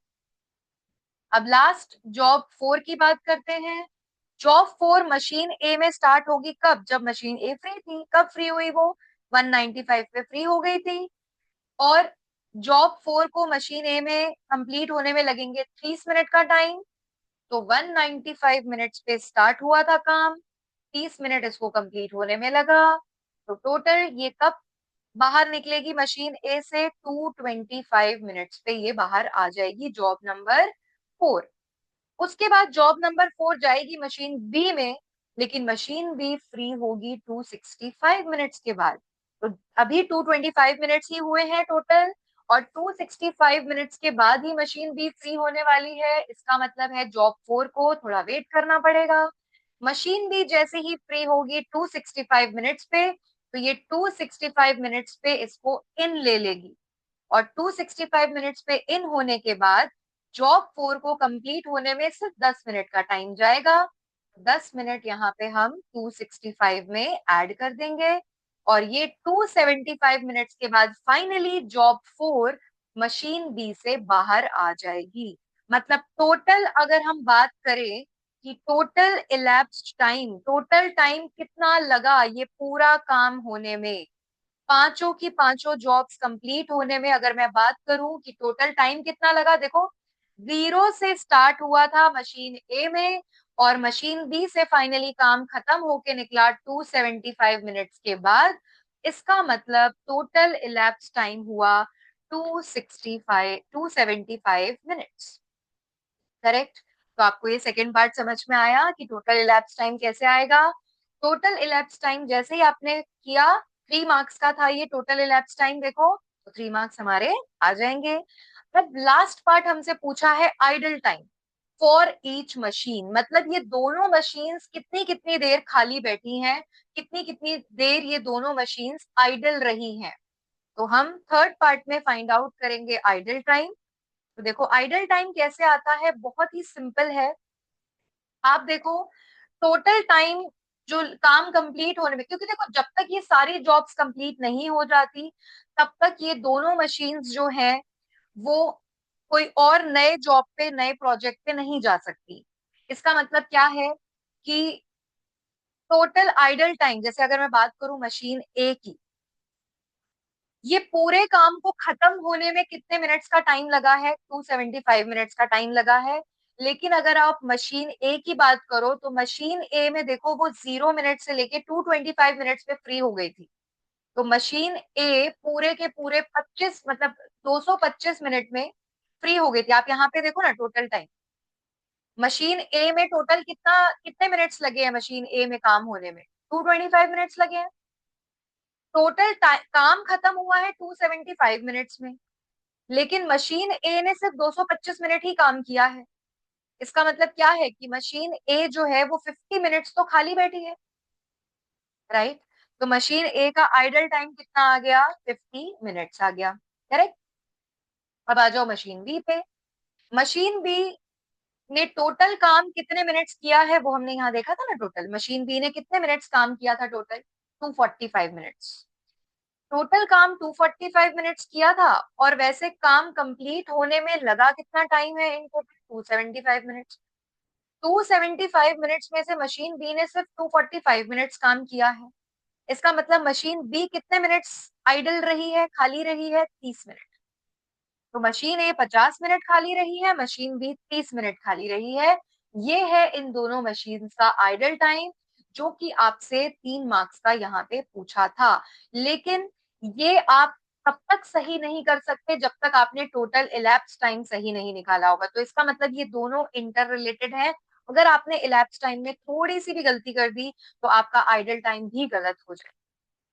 अब लास्ट जॉब 4 की बात करते हैं। जॉब 4 मशीन ए में स्टार्ट होगी कब, जब मशीन ए फ्री थी। कब फ्री हुई वो, 195 पे फ्री हो गई थी। और जॉब 4 को मशीन ए में कंप्लीट होने में लगेंगे 30 मिनट का टाइम। तो 195 मिनट्स पे स्टार्ट हुआ था काम, 30 मिनट इसको कंप्लीट होने में लगा। तो टोटल ये कब बाहर निकलेगी मशीन ए से, 225 मिनट्स पे ये बाहर आ जाएगी जॉब नंबर 4। उसके बाद जॉब नंबर 4 जाएगी मशीन बी में, लेकिन मशीन बी फ्री होगी 265 मिनट्स के बाद। तो अभी 225 मिनट्स ही हुए हैं टोटल, और 265 मिनट्स के बाद ही मशीन बी फ्री होने वाली है। इसका मतलब है जॉब 4 को थोड़ा वेट करना पड़ेगा। मशीन बी जैसे ही फ्री होगी 265 मिनट्स पे, तो ये 265 मिनट्स पे इसको इन ले लेगी, और 265 मिनट्स पे इन होने के बाद जॉब 4 को कंप्लीट होने में सिर्फ 10 मिनट का टाइम जाएगा। 10 मिनट यहाँ पे हम 265 में ऐड कर देंगे, और ये 275 मिनट्स के बाद फाइनली जॉब 4 मशीन बी से बाहर आ जाएगी। मतलब टोटल अगर हम बात करें कि total elapsed time, total time कितना लगा ये पूरा काम होने में, पांचों की पांचों जॉब्स कंप्लीट होने में, अगर मैं बात करूं कि टोटल टाइम कितना लगा, देखो 0 से स्टार्ट हुआ था मशीन ए में, और मशीन बी से फाइनली काम खत्म होके निकला 275 मिनट्स के बाद। इसका मतलब टोटल इलैप्स टाइम हुआ 275 करेक्ट। तो आपको ये सेकेंड पार्ट समझ में आया कि टोटल इलैप्स टाइम कैसे आएगा। टोटल इलैप्स टाइम जैसे ही आपने किया, 3 मार्क्स का था ये टोटल इलैप्स टाइम, देखो तो 3 मार्क्स हमारे आ जाएंगे। अब लास्ट पार्ट हमसे पूछा है idle time for each machine, मतलब ये दोनों मशीन्स कितनी कितनी देर खाली बैठी हैं, कितनी कितनी देर ये दोनों मशीन्स आइडल रही हैं। तो हम थर्ड पार्ट में फाइंड आउट करेंगे आइडल टाइम। तो देखो आइडल टाइम कैसे आता है, बहुत ही सिंपल है। आप देखो टोटल टाइम जो काम कंप्लीट होने में, क्योंकि देखो जब तक ये सारी जॉब्स कंप्लीट नहीं हो जाती तब तक ये दोनों मशीन्स जो हैं वो कोई और नए जॉब पे, नए प्रोजेक्ट पे नहीं जा सकती। इसका मतलब क्या है कि टोटल आइडल टाइम, जैसे अगर मैं बात करूं मशीन ए की, ये पूरे काम को खत्म होने में कितने मिनट्स का टाइम लगा है? 275 मिनट्स का टाइम लगा है। लेकिन अगर आप मशीन ए की बात करो तो मशीन ए में देखो वो 0 मिनट से लेके 225 मिनट्स पे फ्री हो गई थी। तो मशीन ए पूरे के पूरे 25 मतलब 225 मिनट में फ्री हो गई थी। आप यहाँ पे देखो ना टोटल टाइम, मशीन ए में टोटल कितने मिनट्स लगे हैं मशीन ए में काम होने में? 225 मिनट्स लगे हैं। टोटल काम खत्म हुआ है 275 मिनट्स में, लेकिन मशीन ए ने सिर्फ 225 मिनट ही काम किया है। इसका मतलब क्या है कि मशीन ए जो है वो 50 मिनट्स तो खाली बैठी है, राइट? तो मशीन ए का आइडल टाइम कितना आ गया? 50 मिनट्स आ गया, करेक्ट। अब आ जाओ मशीन बी पे। मशीन बी ने टोटल काम कितने मिनट्स किया है वो हमने यहाँ देखा था ना। टोटल मशीन बी ने कितने मिनट्स काम किया था? Total 245 minutes. टोटल काम 245 मिनट्स किया था, और वैसे काम कंप्लीट होने में लगा कितना टाइम है इन टोटल? 275 मिनट्स। 275 मिनट्स में से मशीन बी ने सिर्फ 245 मिनट्स काम किया है। इसका मतलब मशीन बी कितने मिनट्स आइडल रही है, खाली रही है? 30 मिनट। तो मशीन ए 50 मिनट खाली रही है, मशीन बी 30 मिनट खाली रही है। ये है इन दोनों मशीन का आइडल टाइम, जो कि आपसे 3 मार्क्स का यहाँ पे पूछा था। लेकिन ये आप तब तक सही नहीं कर सकते जब तक आपने टोटल इलैप्स टाइम सही नहीं निकाला होगा। तो इसका मतलब ये दोनों इंटर रिलेटेड है। अगर आपने इलैप्स टाइम में थोड़ी सी भी गलती कर दी तो आपका आइडल टाइम भी गलत हो जाए।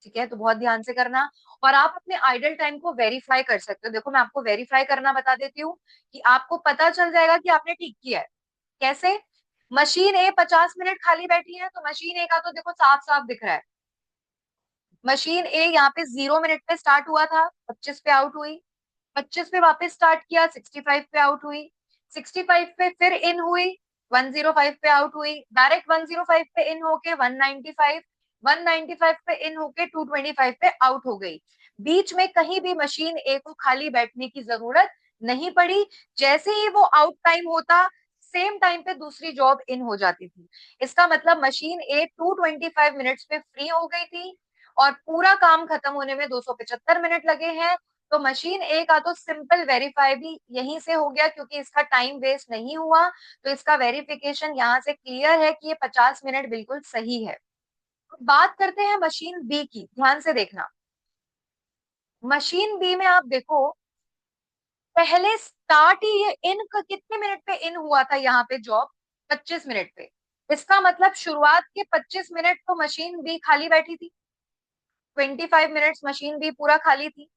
ठीक है, तो बहुत ध्यान से करना। और आप अपने आइडल टाइम को वेरीफाई कर सकते हो। देखो मैं आपको वेरीफाई करना बता देती हूँ कि आपको पता चल जाएगा कि आपने ठीक किया है। कैसे? मशीन ए 50 मिनट खाली बैठी है, तो मशीन ए का तो देखो साफ साफ दिख रहा है। मशीन ए यहाँ पे 0 मिनट पे स्टार्ट हुआ था, 25 पे आउट हुई। 25 पे वापस स्टार्ट किया, 65 पे आउट हुई। 65 पे फिर इन हुई, 105 पे आउट हुई। डायरेक्ट 105 पे इन होके 195, 195 पे इन होके 225 पे आउट हो गई। बीच में कहीं भी मशीन ए को खाली बैठने की जरूरत नहीं पड़ी। जैसे ही वो आउट टाइम होता, सेम टाइम पे दूसरी जॉब इन हो जाती थी। इसका मतलब मशीन ए 225 मिनट्स पे फ्री हो गई थी, और पूरा काम खत्म होने में 275 मिनट लगे हैं। तो मशीन ए का तो सिंपल वेरीफाई भी यहीं से हो गया, क्योंकि इसका टाइम वेस्ट नहीं हुआ। तो इसका वेरिफिकेशन यहाँ से क्लियर है कि ये 50 मिनट बिल्कुल सही है। बात करते हैं मशीन बी की, ध्यान से देखना। मशीन बी में आप देखो, पहले स्टार्ट ही ये इन कितने मिनट पे इन हुआ था यहाँ पे जॉब? 25 मिनट पे। इसका मतलब शुरुआत के 25 मिनट तो मशीन बी खाली बैठी थी। 25 मिनट्स मशीन बी पूरा खाली थी,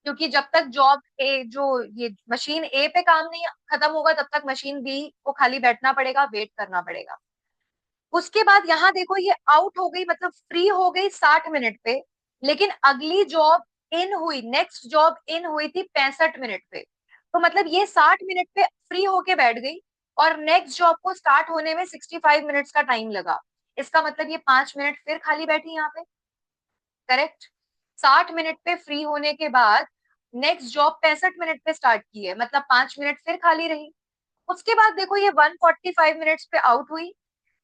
क्योंकि जब तक जॉब ए जो ये मशीन ए पे काम नहीं खत्म होगा तब तक मशीन बी को खाली बैठना पड़ेगा, वेट करना पड़ेगा। उसके बाद यहाँ देखो ये आउट हो गई, मतलब फ्री हो गई 60 मिनट पे। लेकिन अगली जॉब इन हुई, नेक्स्ट जॉब इन हुई थी 65 मिनट पे। तो मतलब ये 60 मिनट पे फ्री होके बैठ गई, और नेक्स्ट जॉब को स्टार्ट होने में 65 मिनट्स का टाइम लगा। इसका मतलब ये 5 मिनट फिर खाली बैठी यहाँ पे, करेक्ट। 60 मिनट पे फ्री होने के बाद नेक्स्ट जॉब 65 मिनट पे स्टार्ट की है, मतलब 5 मिनट फिर खाली रही। उसके बाद देखो ये 145 मिनट्स पे आउट हुई।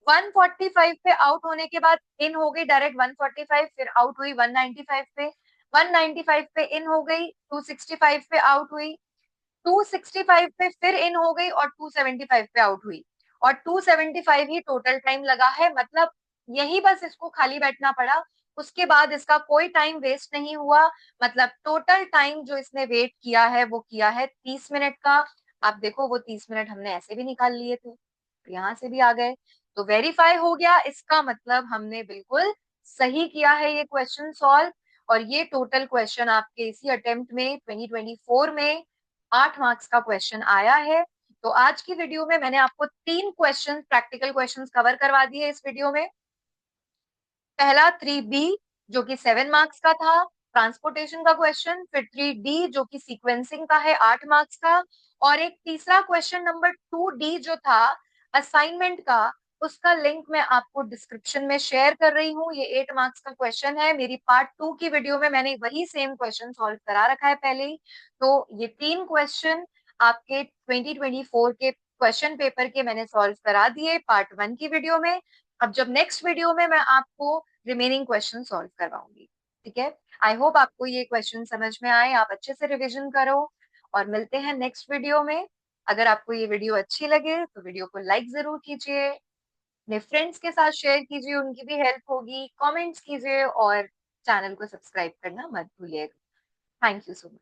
145 पे आउट होने के बाद इन हो गई डायरेक्ट 145, फिर आउट हुई 195 पे। 195 पे इन हो गई, 265 पे आउट हुई। 265 पे फिर इन हो गई, और 275 पे आउट हुई। और 275 ही टोटल टाइम लगा है, मतलब यही बस इसको खाली बैठना पड़ा। उसके बाद इसका कोई टाइम वेस्ट नहीं हुआ। मतलब टोटल टाइम जो इसने वेट किया है वो किया है 30 मिनट का। आप देखो वो 30 मिनट हमने ऐसे भी निकाल लिए थे, यहाँ से भी आ गए। तो वेरीफाई हो गया, इसका मतलब हमने बिल्कुल सही किया है ये क्वेश्चन सॉल्व। और ये टोटल क्वेश्चन आपके इसी अटेम्प्ट में 2024 में 8 मार्क्स का क्वेश्चन आया है। तो आज की वीडियो में मैंने आपको 3 क्वेश्चन, प्रैक्टिकल क्वेश्चंस कवर करवा दिए इस वीडियो में। पहला 3B जो कि 7 मार्क्स का था, ट्रांसपोर्टेशन का क्वेश्चन। फिर 3D जो कि सीक्वेंसिंग का है 8 मार्क्स का। और एक तीसरा क्वेश्चन नंबर 2D जो था, असाइनमेंट का, उसका लिंक मैं आपको डिस्क्रिप्शन में शेयर कर रही हूँ। ये 8 मार्क्स का क्वेश्चन है। मेरी पार्ट 2 की वीडियो में मैंने वही सेम क्वेश्चन सॉल्व करा रखा है पहले ही। तो ये 3 क्वेश्चन आपके 2024 के क्वेश्चन पेपर के मैंने सॉल्व करा दिए पार्ट 1 की वीडियो में। अब जब नेक्स्ट वीडियो में मैं आपको रिमेनिंग क्वेश्चन सॉल्व करवाऊंगी, ठीक है। आई होप आपको ये क्वेश्चन समझ में आए, आप अच्छे से रिविजन करो, और मिलते हैं नेक्स्ट वीडियो में। अगर आपको ये वीडियो अच्छी लगे तो वीडियो को लाइक जरूर कीजिए, अपने फ्रेंड्स के साथ शेयर कीजिए, उनकी भी हेल्प होगी, कमेंट्स कीजिए, और चैनल को सब्सक्राइब करना मत भूलिएगा। Thank you so much.